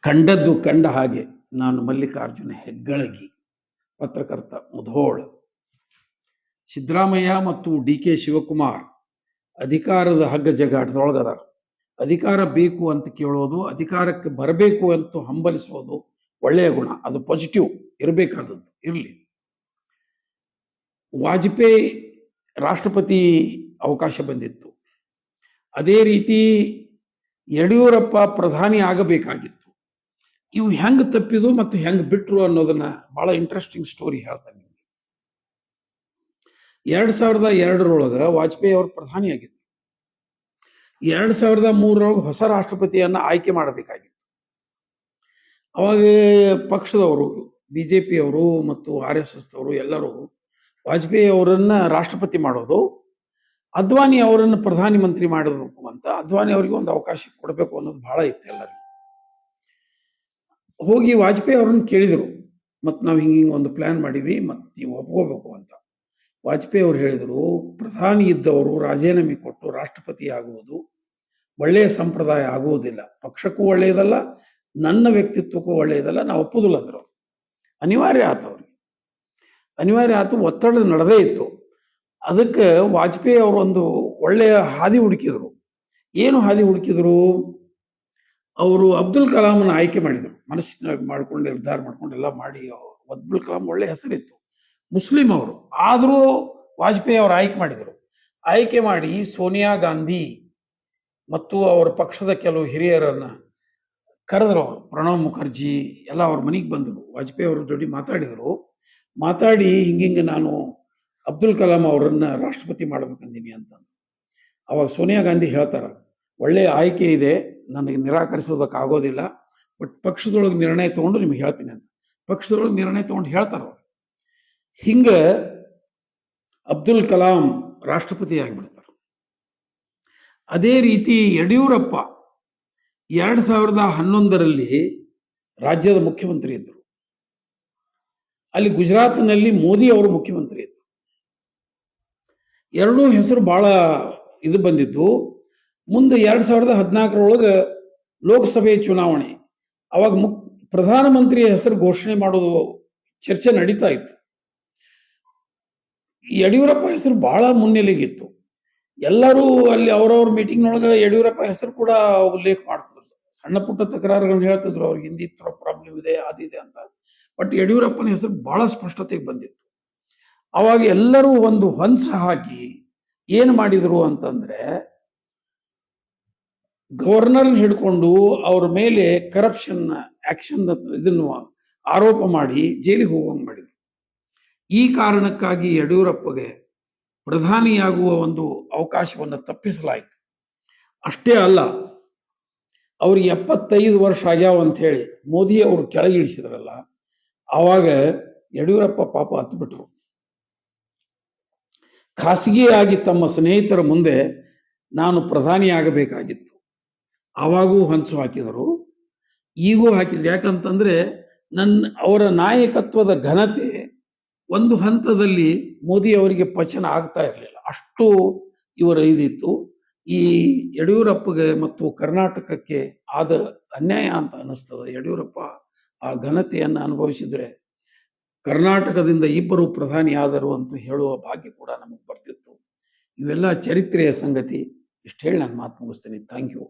ಕಂಡದ್ದು ಕಂಡ ಹಾಗೆ ನಾನು ಮಲ್ಲಿಕಾರ್ಜುನ ಹೆಗ್ಗಳಗಿ, ಪತ್ರಕರ್ತ, ಮುಧೋಳ್. ಸಿದ್ದರಾಮಯ್ಯ ಮತ್ತು ಡಿ.ಕೆ. ಶಿವಕುಮಾರ್ ಅಧಿಕಾರದ ಹಗ್ಗ ಜಗಾಟದೊಳಗದಾರ. ಅಧಿಕಾರ ಬೇಕು ಅಂತ ಕೇಳೋದು, ಅಧಿಕಾರಕ್ಕೆ ಬರಬೇಕು ಅಂತ ಹಂಬಲಿಸೋದು ಒಳ್ಳೆಯ ಗುಣ, ಅದು ಪಾಸಿಟಿವ್ ಇರಬೇಕಾದದ್ದು ಇರಲಿ. ವಾಜಪೇಯಿ ರಾಷ್ಟ್ರಪತಿ ಅವಕಾಶ ಬಂದಿತ್ತು, ಅದೇ ರೀತಿ ಯಡಿಯೂರಪ್ಪ ಪ್ರಧಾನಿ ಆಗಬೇಕಾಗಿತ್ತು. ಇವು ಹೆಂಗ್ ತಪ್ಪಿದು ಮತ್ತು ಹೆಂಗ್ ಬಿಟ್ರು ಅನ್ನೋದನ್ನ ಬಹಳ ಇಂಟ್ರೆಸ್ಟಿಂಗ್ ಸ್ಟೋರಿ ಹೇಳ್ತಾನೆ. 2002 ವಾಜಪೇಯಿ ಅವರು ಪ್ರಧಾನಿ ಆಗಿತ್ತು. 2003 ಹೊಸ ರಾಷ್ಟ್ರಪತಿಯನ್ನ ಆಯ್ಕೆ ಮಾಡಬೇಕಾಗಿತ್ತು. ಅವಾಗ ಪಕ್ಷದವರು, ಬಿಜೆಪಿಯವರು ಮತ್ತು RSS ದವರು ಎಲ್ಲರೂ ವಾಜಪೇಯಿ ಅವರನ್ನ ರಾಷ್ಟ್ರಪತಿ ಮಾಡೋದು, ಅದ್ವಾನಿ ಅವರನ್ನು ಪ್ರಧಾನಿ ಮಂತ್ರಿ ಮಾಡಬೇಕು ಅಂತ, ಅದ್ವಾನಿ ಅವರಿಗೆ ಒಂದು ಅವಕಾಶ ಕೊಡಬೇಕು ಅನ್ನೋದು ಬಹಳ ಇತ್ತು ಎಲ್ಲರಿಗೂ. ಹೋಗಿ ವಾಜಪೇಯಿ ಅವರನ್ನು ಕೇಳಿದರು, ಮತ್ತು ನಾವು ಹಿಂಗೆ ಒಂದು ಪ್ಲಾನ್ ಮಾಡೀವಿ, ಮತ್ತು ನೀವು ಒಪ್ಕೋಬೇಕು ಅಂತ. ವಾಜಪೇಯಿ ಅವರು ಹೇಳಿದರು, ಪ್ರಧಾನಿ ಇದ್ದವರು ರಾಜೀನಾಮೆ ಕೊಟ್ಟು ರಾಷ್ಟ್ರಪತಿ ಆಗುವುದು ಒಳ್ಳೆಯ ಸಂಪ್ರದಾಯ ಆಗುವುದಿಲ್ಲ, ಪಕ್ಷಕ್ಕೂ ಒಳ್ಳೆಯದಲ್ಲ, ನನ್ನ ವ್ಯಕ್ತಿತ್ವಕ್ಕೂ ಒಳ್ಳೆಯದಲ್ಲ, ನಾವು ಒಪ್ಪುದಿಲ್ಲ ಅಂದರು. ಅನಿವಾರ್ಯ ಆಯ್ತು ಅವ್ರಿಗೆ, ಅನಿವಾರ್ಯ ಆಯ್ತು, ಒತ್ತಡ ನಡೆದೇ ಇತ್ತು. ಅದಕ್ಕೆ ವಾಜಪೇಯಿ ಅವರು ಒಂದು ಒಳ್ಳೆಯ ಹಾದಿ ಹುಡುಕಿದ್ರು. ಏನು ಹಾದಿ ಹುಡುಕಿದ್ರು? ಅವರು ಅಬ್ದುಲ್ ಕಲಾಂನ ಆಯ್ಕೆ ಮಾಡಿದರು. ಮನಸ್ಸಿನಾಗ ಮಾಡ್ಕೊಂಡು ನಿರ್ಧಾರ ಮಾಡ್ಕೊಂಡು ಎಲ್ಲ ಮಾಡಿ, ಅಬ್ದುಲ್ ಕಲಾಂ ಒಳ್ಳೆ ಹೆಸರಿತ್ತು, ಮುಸ್ಲಿಂ ಅವರು. ಆದರೂ ವಾಜಪೇಯಿ ಅವರು ಆಯ್ಕೆ ಮಾಡಿದರು. ಆಯ್ಕೆ ಮಾಡಿ ಸೋನಿಯಾ ಗಾಂಧಿ ಮತ್ತು ಅವರ ಪಕ್ಷದ ಕೆಲವು ಹಿರಿಯರನ್ನ ಕರೆದ್ರು. ಅವರು ಪ್ರಣವ್ ಮುಖರ್ಜಿ ಎಲ್ಲ ಅವ್ರ ಮನೆಗೆ ಬಂದರು, ವಾಜಪೇಯಿ ಅವ್ರ ಜೊತೆ ಮಾತಾಡಿದರು. ಮಾತಾಡಿ ಹಿಂಗಿಂಗೆ ನಾನು ಅಬ್ದುಲ್ ಕಲಾಂ ಅವರನ್ನ ರಾಷ್ಟ್ರಪತಿ ಮಾಡ್ಬೇಕಂದೀನಿ ಅಂತ. ಅವಾಗ ಸೋನಿಯಾ ಗಾಂಧಿ ಹೇಳ್ತಾರ, ಒಳ್ಳೆಯ ಆಯ್ಕೆ ಇದೆ, ನನಗೆ ನಿರಾಕರಿಸೋದಕ್ಕೆ ಆಗೋದಿಲ್ಲ, ಬಟ್ ಪಕ್ಷದೊಳಗೆ ನಿರ್ಣಯ ತಗೊಂಡು ನಿಮ್ಗೆ ಹೇಳ್ತೀನಿ ಅಂತ. ಪಕ್ಷದೊಳಗೆ ನಿರ್ಣಯ ತಗೊಂಡು ಹೇಳ್ತಾರ ಅವ್ರು. ಹಿಂಗ ಅಬ್ದುಲ್ ಕಲಾಂ ರಾಷ್ಟ್ರಪತಿ ಆಗಿಬಿಡ್ತಾರೆ. ಅದೇ ರೀತಿ ಯಡಿಯೂರಪ್ಪ 2011 ರಾಜ್ಯದ ಮುಖ್ಯಮಂತ್ರಿ ಇದ್ದರು. ಅಲ್ಲಿ ಗುಜರಾತ್ನಲ್ಲಿ ಮೋದಿ ಅವರು ಮುಖ್ಯಮಂತ್ರಿ ಇದ್ದರು. ಎರಡೂ ಹೆಸರು ಬಹಳ ಇದು ಬಂದಿದ್ದು. ಮುಂದೆ 2014 ಲೋಕಸಭೆ ಚುನಾವಣೆ, ಅವಾಗ ಪ್ರಧಾನಮಂತ್ರಿಯ ಹೆಸರು ಘೋಷಣೆ ಮಾಡೋದು ಚರ್ಚೆ ನಡೀತಾ ಇತ್ತು. ಯಡಿಯೂರಪ್ಪ ಹೆಸರು ಬಹಳ ಮುನ್ನೆಲೆಗಿತ್ತು. ಎಲ್ಲರೂ ಅಲ್ಲಿ ಅವರವ್ರ ಮೀಟಿಂಗ್ನೊಳಗೆ ಯಡಿಯೂರಪ್ಪ ಹೆಸರು ಕೂಡ ಉಲ್ಲೇಖ ಮಾಡ್ತಿದ್ರು. ಸಣ್ಣ ಪುಟ್ಟ ತಕರಾರುಗಳನ್ನ ಹೇಳ್ತಿದ್ರು, ಅವ್ರಿಗೆ ಹಿಂದಿ ಪ್ರಾಬ್ಲಮ್ ಇದೆ, ಅದಿದೆ ಅಂತ. ಬಟ್ ಯಡಿಯೂರಪ್ಪನ ಹೆಸರು ಬಹಳ ಸ್ಪಷ್ಟತೆಗೆ ಬಂದಿತ್ತು. ಅವಾಗ ಎಲ್ಲರೂ ಒಂದು ಹೊಂಚ ಹಾಕಿ ಏನು ಮಾಡಿದ್ರು ಅಂತಂದ್ರೆ, ಗವರ್ನರ್ ಹಿಡ್ಕೊಂಡು ಅವ್ರ ಮೇಲೆ ಕರಪ್ಷನ್ ಆಕ್ಷನ್ ಇದನ್ನು ಆರೋಪ ಮಾಡಿ ಜೈಲಿಗೆ ಹೋಗೋಂಗ್ ಮಾಡಿದ್ರು. ಈ ಕಾರಣಕ್ಕಾಗಿ ಯಡಿಯೂರಪ್ಪಗೆ ಪ್ರಧಾನಿಯಾಗುವ ಒಂದು ಅವಕಾಶವನ್ನು ತಪ್ಪಿಸಲಾಯಿತು. ಅಷ್ಟೇ ಅಲ್ಲ, ಅವ್ರಿಗೆ 75 ವರ್ಷ ಆಗ್ಯಾವ ಅಂತ ಹೇಳಿ ಮೋದಿ ಅವರು ಕೆಳಗಿಳಿಸಿದ್ರಲ್ಲ, ಆವಾಗ ಯಡಿಯೂರಪ್ಪ ಪಾಪ ಹತ್ಬಿಟ್ರು. ಖಾಸಗಿಯಾಗಿ ತಮ್ಮ ಸ್ನೇಹಿತರ ಮುಂದೆ ನಾನು ಪ್ರಧಾನಿ ಆಗಬೇಕಾಗಿತ್ತು, ಆವಾಗೂ ಹೊಂಚು ಹಾಕಿದರು, ಈಗೂ ಹಾಕಿದ್ರು. ಯಾಕಂತಂದ್ರೆ ಅವರ ನಾಯಕತ್ವದ ಘನತೆ ಒಂದು ಹಂತದಲ್ಲಿ ಮೋದಿ ಅವರಿಗೆ ಪಚನ ಆಗ್ತಾ ಇರಲಿಲ್ಲ, ಅಷ್ಟು ಇವರ ಇದಿತ್ತು. ಈ ಯಡಿಯೂರಪ್ಪಗೆ ಮತ್ತು ಕರ್ನಾಟಕಕ್ಕೆ ಆದ ಅನ್ಯಾಯ ಅಂತ ಅನಿಸ್ತದೆ. ಯಡಿಯೂರಪ್ಪ ಆ ಘನತೆಯನ್ನು ಅನುಭವಿಸಿದ್ರೆ ಕರ್ನಾಟಕದಿಂದ ಇಬ್ಬರು ಪ್ರಧಾನಿ ಆದರು ಅಂತ ಹೇಳುವ ಭಾಗ್ಯ ಕೂಡ ನಮಗೆ ಬರ್ತಿತ್ತು. ಇವೆಲ್ಲ ಚರಿತ್ರೆಯ ಸಂಗತಿ. ಇಷ್ಟು ಹೇಳಿ ನಾನು ಮಾತು ಮುಗಿಸ್ತೇನೆ. Thank you.